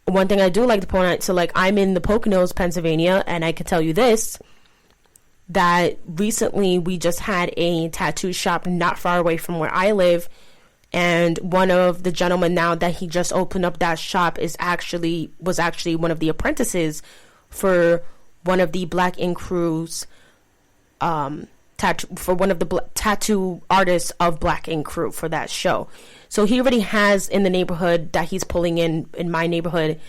One thing I do like to point out, so like I'm in the Poconos, Pennsylvania, and I can tell you this, that recently we just had a tattoo shop not far away from where I live. And one of the gentlemen now that he just opened up that shop was actually one of the apprentices for one of the Black Ink Crew's for one of the tattoo artists of Black Ink Crew for that show. So he already has in the neighborhood that he's pulling in my neighborhood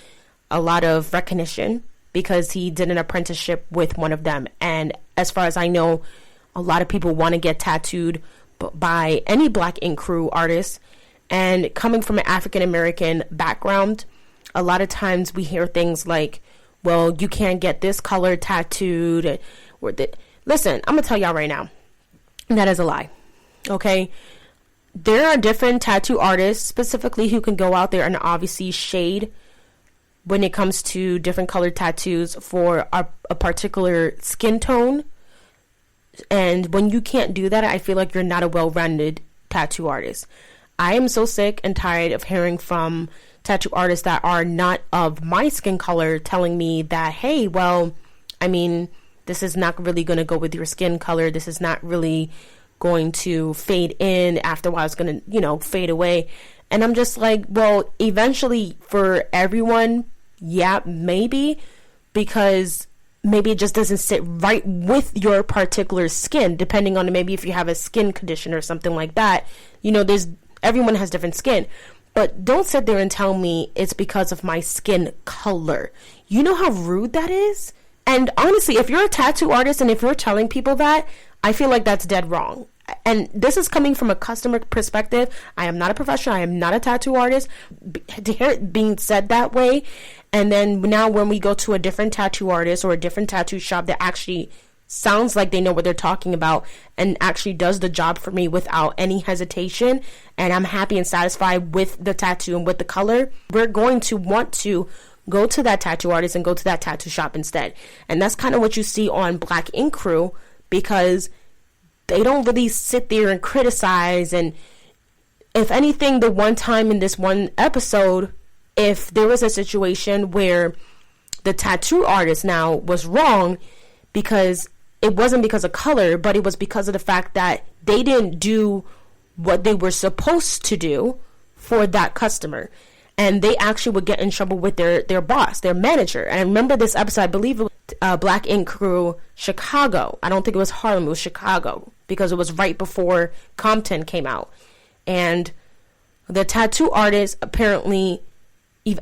a lot of recognition because he did an apprenticeship with one of them. And as far as I know, a lot of people want to get tattooed by any Black Ink Crew artist. And coming from an African American background, a lot of times we hear things like, well, you can't get this color tattooed. Listen, I'm going to tell y'all right now, that is a lie. Okay? There are different tattoo artists specifically who can go out there and obviously shade when it comes to different colored tattoos for a particular skin tone. And when you can't do that, I feel like you're not a well-rounded tattoo artist. I am so sick and tired of hearing from tattoo artists that are not of my skin color telling me that, hey, well, I mean, this is not really going to go with your skin color. This is not really going to fade in. After a while, it's going to, fade away. And I'm just like, well, eventually for everyone, yeah, maybe, because maybe it just doesn't sit right with your particular skin, depending on maybe if you have a skin condition or something like that. Everyone has different skin. But don't sit there and tell me it's because of my skin color. You know how rude that is? And honestly, if you're a tattoo artist and if you're telling people that, I feel like that's dead wrong. And this is coming from a customer perspective. I am not a professional. I am not a tattoo artist. To hear it being said that way, and then now when we go to a different tattoo artist or a different tattoo shop that actually sounds like they know what they're talking about and actually does the job for me without any hesitation, and I'm happy and satisfied with the tattoo and with the color, we're going to want to go to that tattoo artist and go to that tattoo shop instead. And that's kind of what you see on Black Ink Crew, because they don't really sit there and criticize. And if anything, the one time in this one episode, if there was a situation where the tattoo artist now was wrong, because it wasn't because of color, but it was because of the fact that they didn't do what they were supposed to do for that customer. And they actually would get in trouble with their boss, their manager. And I remember this episode, I believe it was Black Ink Crew Chicago. I don't think it was Harlem, it was Chicago, because it was right before Compton came out. And the tattoo artist apparently,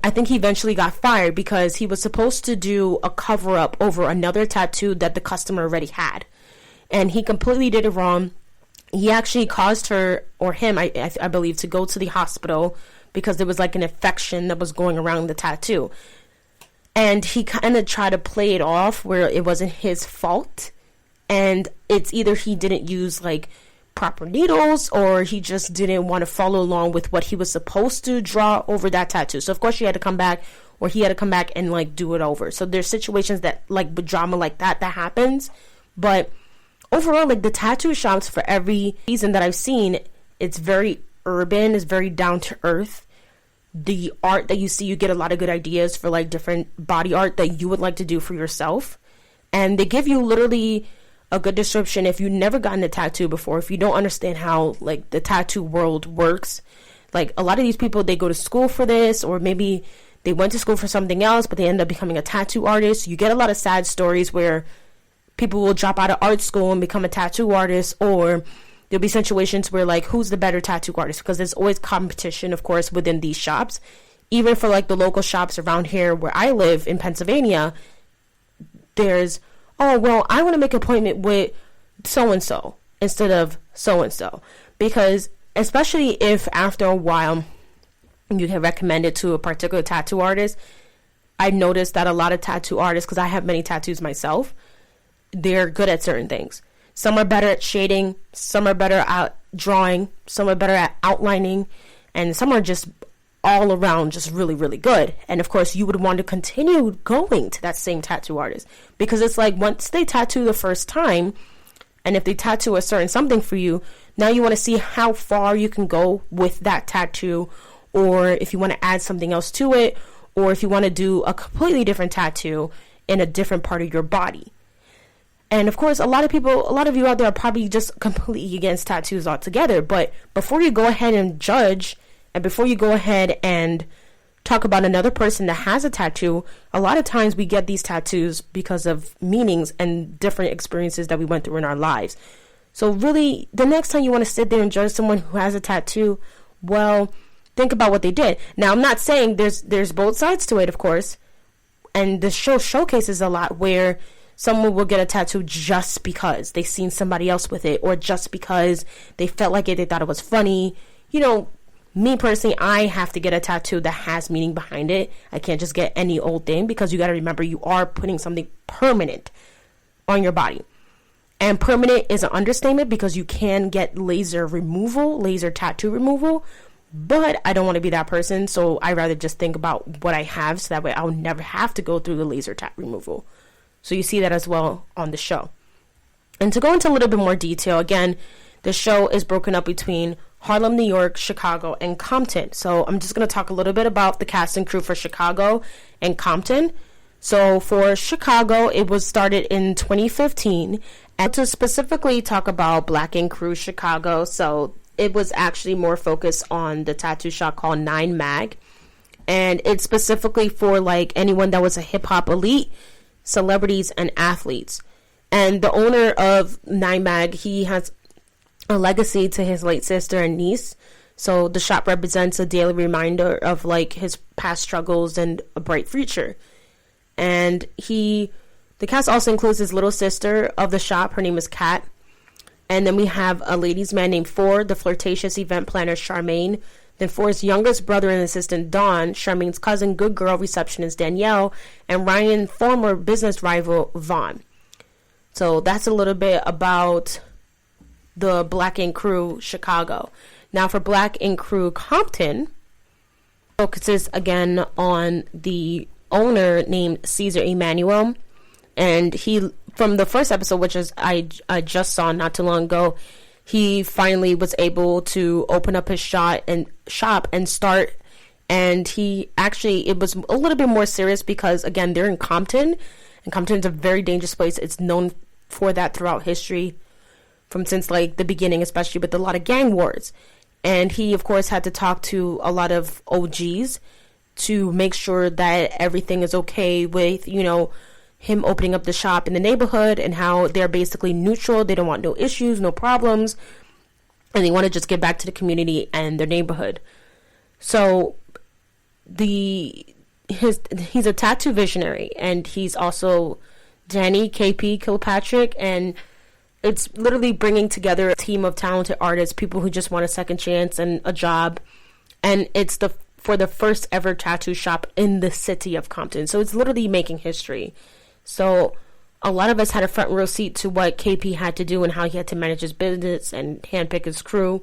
I think he eventually got fired because he was supposed to do a cover-up over another tattoo that the customer already had. And he completely did it wrong. He actually caused her, or him, I believe, to go to the hospital because there was like an infection that was going around the tattoo. And he kind of tried to play it off where it wasn't his fault. And it's either he didn't use like proper needles, or he just didn't want to follow along with what he was supposed to draw over that tattoo. So of course he had to come back and like do it over. So there's situations that like with drama like that happens. But overall, like the tattoo shops, for every season that I've seen, it's very urban, it's very down to earth. The art that you see, you get a lot of good ideas for like different body art that you would like to do for yourself. And they give you literally a good description if you've never gotten a tattoo before, if you don't understand how like the tattoo world works. Like a lot of these people, they go to school for this, or maybe they went to school for something else, but they end up becoming a tattoo artist. You get a lot of sad stories where people will drop out of art school and become a tattoo artist, or there'll be situations where like, who's the better tattoo artist? Because there's always competition, of course, within these shops. Even for like the local shops around here where I live in Pennsylvania, there's, oh, well, I want to make an appointment with so-and-so instead of so-and-so. Because especially if after a while you get recommended to a particular tattoo artist, I noticed that a lot of tattoo artists, because I have many tattoos myself, they're good at certain things. Some are better at shading, some are better at drawing, some are better at outlining, and some are just all around just really, really good. And of course, you would want to continue going to that same tattoo artist, because it's like once they tattoo the first time, and if they tattoo a certain something for you, now you want to see how far you can go with that tattoo, or if you want to add something else to it, or if you want to do a completely different tattoo in a different part of your body. And of course, a lot of you out there are probably just completely against tattoos altogether. But before you go ahead and judge, and before you go ahead and talk about another person that has a tattoo, a lot of times we get these tattoos because of meanings and different experiences that we went through in our lives. So really, the next time you want to sit there and judge someone who has a tattoo, well, think about what they did. Now, I'm not saying there's both sides to it, of course. And the show showcases a lot where someone will get a tattoo just because they've seen somebody else with it, or just because they felt like it, they thought it was funny. You know, me personally, I have to get a tattoo that has meaning behind it. I can't just get any old thing, because you got to remember, you are putting something permanent on your body. And permanent is an understatement, because you can get laser tattoo removal, but I don't want to be that person, so I rather just think about what I have, so that way I'll never have to go through the laser tat removal. So you see that as well on the show. And to go into a little bit more detail, again, the show is broken up between Harlem, New York, Chicago, and Compton. So I'm just going to talk a little bit about the cast and crew for Chicago and Compton. So for Chicago, it was started in 2015. And to specifically talk about Black Ink Crew Chicago, so it was actually more focused on the tattoo shop called 9 Mag. And it's specifically for like anyone that was a hip hop elite, celebrities, and athletes. And the owner of 9 Mag, he has a legacy to his late sister and niece. So the shop represents a daily reminder of like his past struggles and a bright future. And the cast also includes his little sister of the shop. Her name is Kat. And then we have a ladies' man named Ford, the flirtatious event planner Charmaine. Then Ford's youngest brother and assistant Dawn, Charmaine's cousin, good girl receptionist Danielle, and Ryan, former business rival Vaughn. So that's a little bit about the Black Ink Crew Chicago. Now for Black Ink Crew Compton, focuses again on the owner named Caesar Emanuel, and he, from the first episode, which is I just saw not too long ago, he finally was able to open up his shop and start. And he actually, it was a little bit more serious because again, they're in Compton, and Compton's a very dangerous place. It's known for that throughout history, from since like the beginning, especially with a lot of gang wars. And he, of course, had to talk to a lot of OGs to make sure that everything is okay with, you know, him opening up the shop in the neighborhood, and how they're basically neutral. They don't want no issues, no problems, and they want to just get back to the community and their neighborhood. So he's a tattoo visionary, and he's also Danny KP Kilpatrick, and it's literally bringing together a team of talented artists, people who just want a second chance and a job. And it's for the first ever tattoo shop in the city of Compton. So it's literally making history. So a lot of us had a front row seat to what KP had to do and how he had to manage his business and handpick his crew.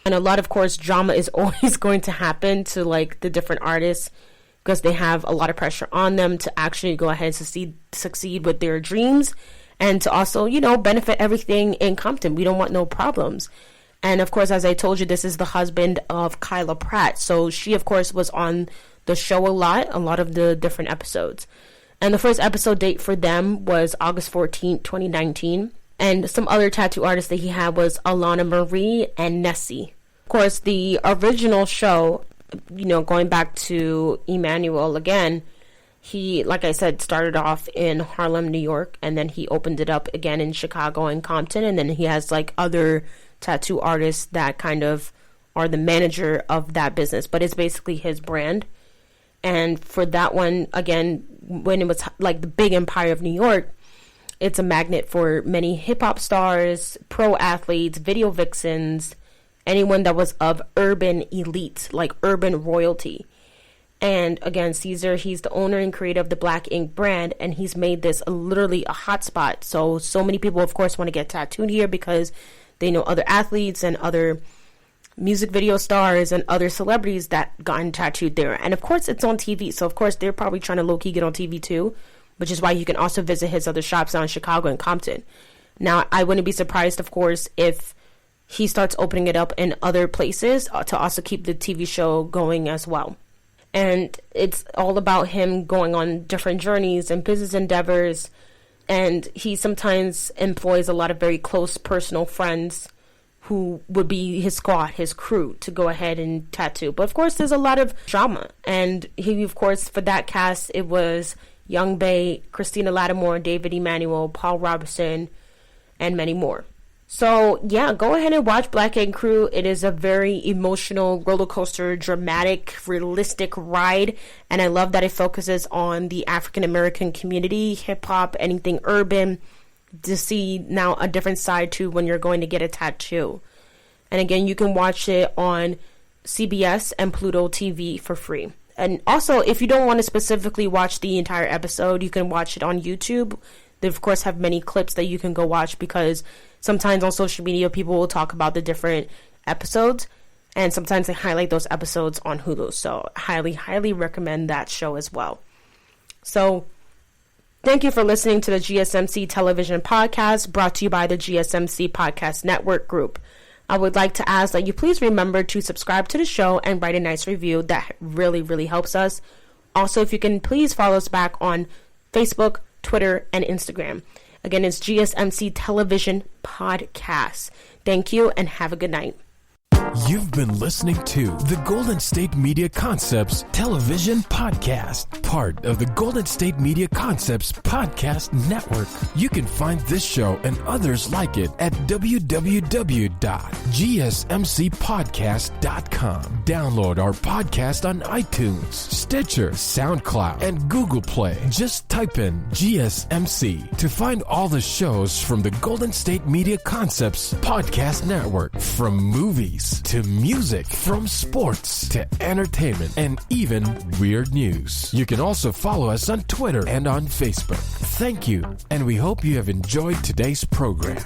And a lot, of course, drama is always going to happen to like the different artists, because they have a lot of pressure on them to actually go ahead and succeed with their dreams, and to also, you know, benefit everything in Compton. We don't want no problems. And of course, as I told you, this is the husband of Kyla Pratt. So she, of course, was on the show a lot of the different episodes. And the first episode date for them was August 14th, 2019. And some other tattoo artists that he had was Alana Marie and Nessie. Of course, the original show, you know, going back to Emmanuel again, he, like I said, started off in Harlem, New York, and then he opened it up again in Chicago and Compton. And then he has like other tattoo artists that kind of are the manager of that business, but it's basically his brand. And for that one, again, when it was like the big empire of New York, it's a magnet for many hip-hop stars, pro athletes, video vixens, anyone that was of urban elite, like urban royalty. And again, Caesar, he's the owner and creator of the Black Ink brand, and he's made this literally a hotspot. So many people, of course, want to get tattooed here because they know other athletes and other music video stars and other celebrities that gotten tattooed there. And of course, it's on TV. So of course, they're probably trying to low-key get on TV too, which is why you can also visit his other shops out in Chicago and Compton. Now, I wouldn't be surprised, of course, if he starts opening it up in other places to also keep the TV show going as well. And it's all about him going on different journeys and business endeavors. And he sometimes employs a lot of very close personal friends who would be his squad, his crew, to go ahead and tattoo. But of course, there's a lot of drama. And he, of course, for that cast, it was Young Bae, Christina Lattimore, David Emanuel, Paul Robertson, and many more. So, yeah, go ahead and watch Black Ink Crew. It is a very emotional, roller coaster, dramatic, realistic ride. And I love that it focuses on the African American community, hip hop, anything urban, to see now a different side to when you're going to get a tattoo. And again, you can watch it on CBS and Pluto TV for free. And also, if you don't want to specifically watch the entire episode, you can watch it on YouTube. They, of course, have many clips that you can go watch, because sometimes on social media, people will talk about the different episodes, and sometimes they highlight those episodes on Hulu. So highly, highly recommend that show as well. So thank you for listening to the GSMC Television Podcast, brought to you by the GSMC Podcast Network Group. I would like to ask that you please remember to subscribe to the show and write a nice review. That really, really helps us. Also, if you can please follow us back on Facebook, Twitter, and Instagram. Again, it's GSMC Television Podcast. Thank you and have a good night. You've been listening to the Golden State Media Concepts Television Podcast, part of the Golden State Media Concepts Podcast Network. You can find this show and others like it at www.gsmcpodcast.com. Download our podcast on iTunes, Stitcher, SoundCloud, and Google Play. Just type in GSMC to find all the shows from the Golden State Media Concepts Podcast Network, from movies to music, from sports to entertainment, and even weird news. You can also follow us on Twitter and on Facebook. Thank you, and we hope you have enjoyed today's program.